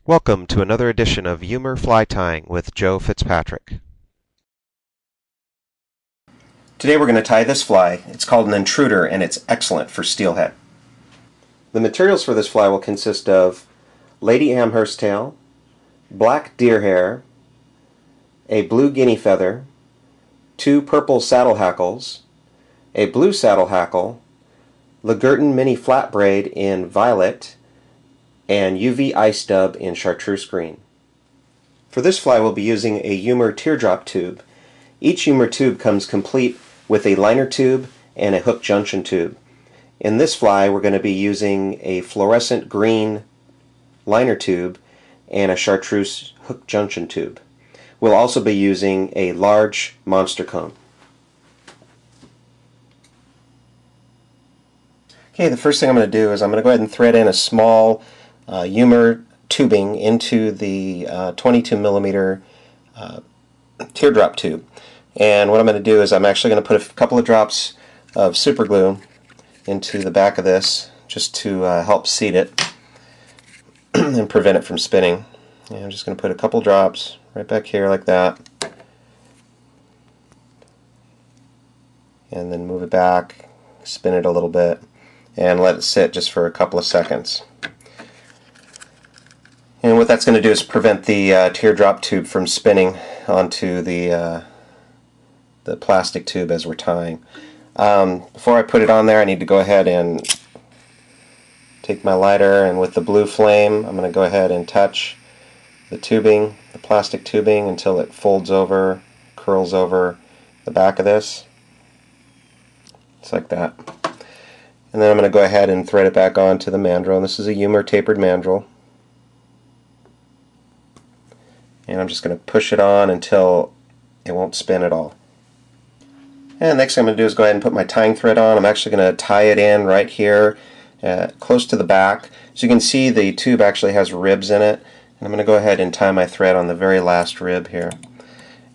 Welcome to another edition of Eumer Fly Tying with Joe Fitzpatrick. Today we're going to tie this fly. It's called an intruder and it's excellent for steelhead. The materials for this fly will consist of lady Amherst tail, black deer hair, a blue guinea feather, 2 purple saddle hackles, a blue saddle hackle, Legurton mini flat braid in violet, and UV ice dub in chartreuse green. For this fly we'll be using a Eumer Teardrop tube. Each Eumer tube comes complete with a liner tube and a hook junction tube. In this fly we're going to be using a fluorescent green liner tube and a chartreuse hook junction tube. We'll also be using a large monster cone. Okay, the first thing I'm going to do is I'm going to go ahead and thread in a small Eumer tubing into the 22 millimeter teardrop tube. And what I'm going to do is I'm actually going to put a couple of drops of super glue into the back of this just to help seat it and prevent it from spinning. And I'm just going to put a couple drops right back here like that, and then move it back, spin it a little bit, and let it sit just for a couple of seconds. And what that's going to do is prevent the teardrop tube from spinning onto the plastic tube as we're tying. Before I put it on there, I need to go ahead and take my lighter, and with the blue flame I'm going to go ahead and touch the tubing, the plastic tubing, until it folds over, curls over the back of this. Just like that. And then I'm going to go ahead and thread it back onto the mandrel. And this is a Eumer tapered mandrel. And I'm just going to push it on until it won't spin at all. And next thing I'm going to do is go ahead and put my tying thread on. I'm actually going to tie it in right here, close to the back. As you can see, the tube actually has ribs in it. And I'm going to go ahead and tie my thread on the very last rib here.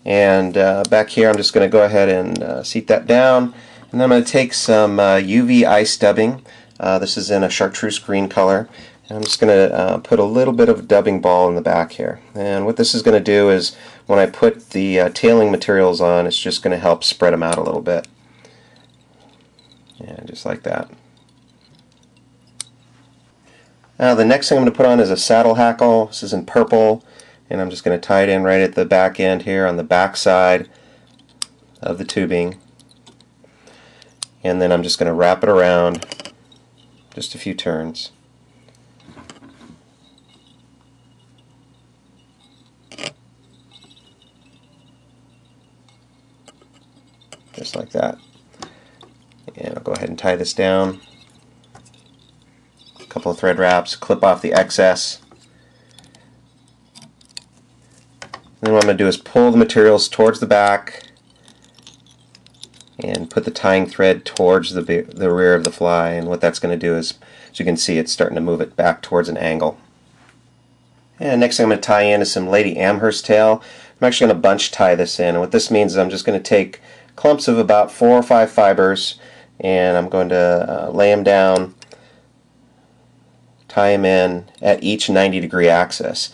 And back here I'm just going to go ahead and seat that down. And then I'm going to take some UV ice dubbing. This is in a chartreuse green color. And I'm just going to put a little bit of dubbing ball in the back here. And what this is going to do is when I put the tailing materials on, it's just going to help spread them out a little bit. Yeah, just like that. Now the next thing I'm going to put on is a saddle hackle. This is in purple, and I'm just going to tie it in right at the back end here on the back side of the tubing. And then I'm just going to wrap it around just a few turns. Just like that. And I'll go ahead and tie this down. A couple of thread wraps, clip off the excess. And then what I'm going to do is pull the materials towards the back and put the tying thread towards the rear of the fly. And what that's going to do is, as you can see, it's starting to move it back towards an angle. And next thing I'm going to tie in is some lady Amherst tail. I'm actually going to bunch tie this in. And what this means is I'm just going to take clumps of about 4 or 5 fibers, and I'm going to lay them down, tie them in at each 90-degree axis,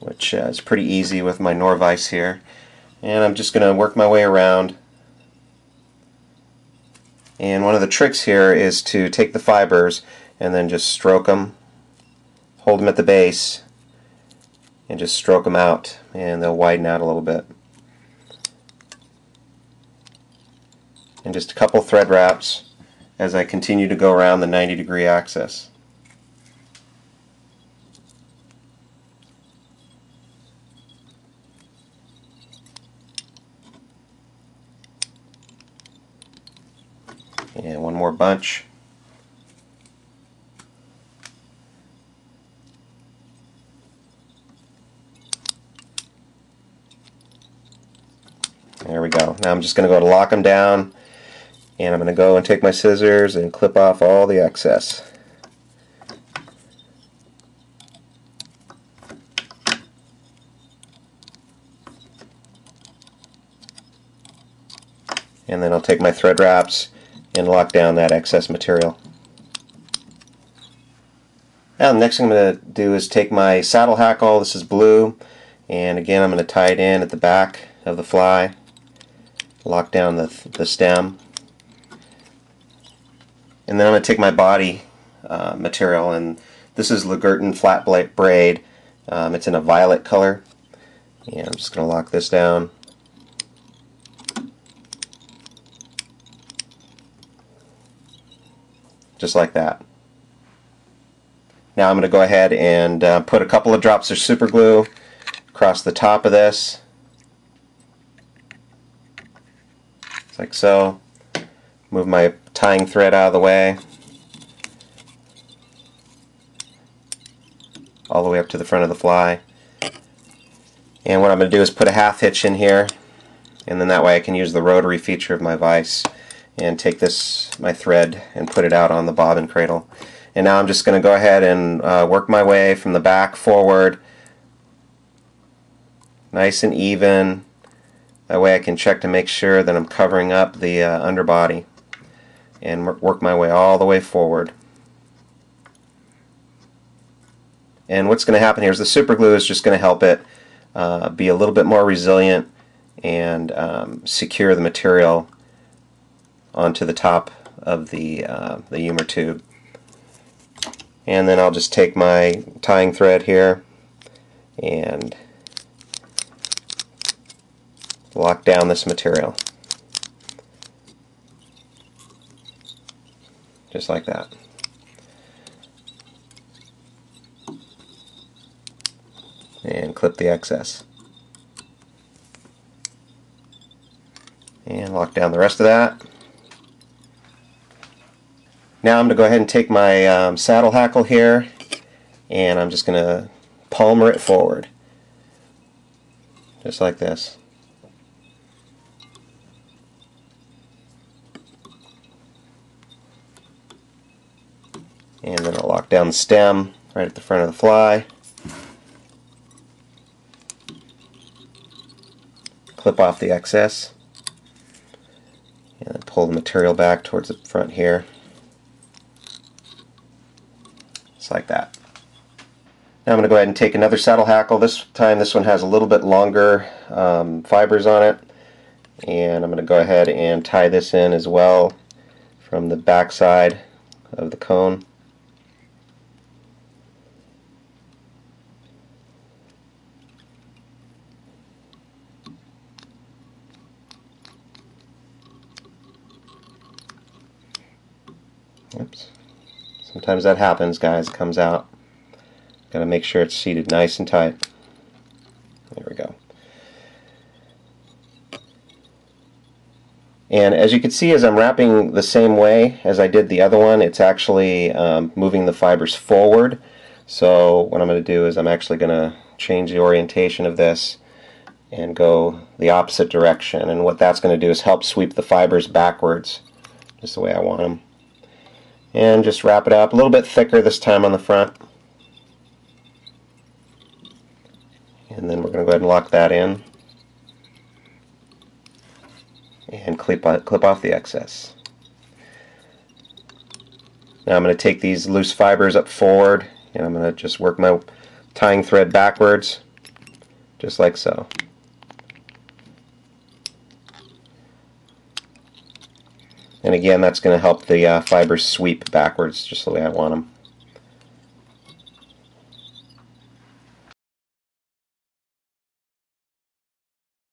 which is pretty easy with my Norvise here. And I'm just going to work my way around. And one of the tricks here is to take the fibers and then just stroke them, hold them at the base, and just stroke them out, and they'll widen out a little bit. And just a couple thread wraps as I continue to go around the 90-degree axis. And one more bunch. There we go. Now I'm just going to go to lock them down, and I'm going to go and take my scissors and clip off all the excess. And then I'll take my thread wraps and lock down that excess material. Now the next thing I'm going to do is take my saddle hackle, this is blue, and again I'm going to tie it in at the back of the fly, lock down the stem, and then I'm going to take my body material, and this is Legurton flat braid. It's in a violet color, and I'm just going to lock this down. Just like that. Now I'm going to go ahead and put a couple of drops of super glue across the top of this, just like so. Move my tying thread out of the way, all the way up to the front of the fly. And what I'm going to do is put a half hitch in here, and then that way I can use the rotary feature of my vise and take my thread and put it out on the bobbin cradle. And now I'm just going to go ahead and work my way from the back forward, nice and even. That way I can check to make sure that I'm covering up the underbody, and work my way all the way forward. And what's going to happen here is the super glue is just going to help it be a little bit more resilient and secure the material onto the top of the Eumer tube. And then I'll just take my tying thread here and lock down this material. Just like that. And clip the excess. And lock down the rest of that. Now I'm going to go ahead and take my saddle hackle here, and I'm just going to palmer it forward. Just like this. And then I'll lock down the stem right at the front of the fly. Clip off the excess. And then pull the material back towards the front here. Just like that. Now I'm going to go ahead and take another saddle hackle. This time this one has a little bit longer fibers on it. And I'm going to go ahead and tie this in as well from the back side of the cone. Oops. Sometimes that happens, guys. It comes out. Got to make sure it's seated nice and tight. There we go. And as you can see, as I'm wrapping the same way as I did the other one, it's actually moving the fibers forward. So what I'm going to do is I'm actually going to change the orientation of this and go the opposite direction. And what that's going to do is help sweep the fibers backwards, just the way I want them. And just wrap it up a little bit thicker this time on the front. And then we're going to go ahead and lock that in. And clip off the excess. Now I'm going to take these loose fibers up forward, and I'm going to just work my tying thread backwards, just like so. And again, that's going to help the fibers sweep backwards just the way I want them.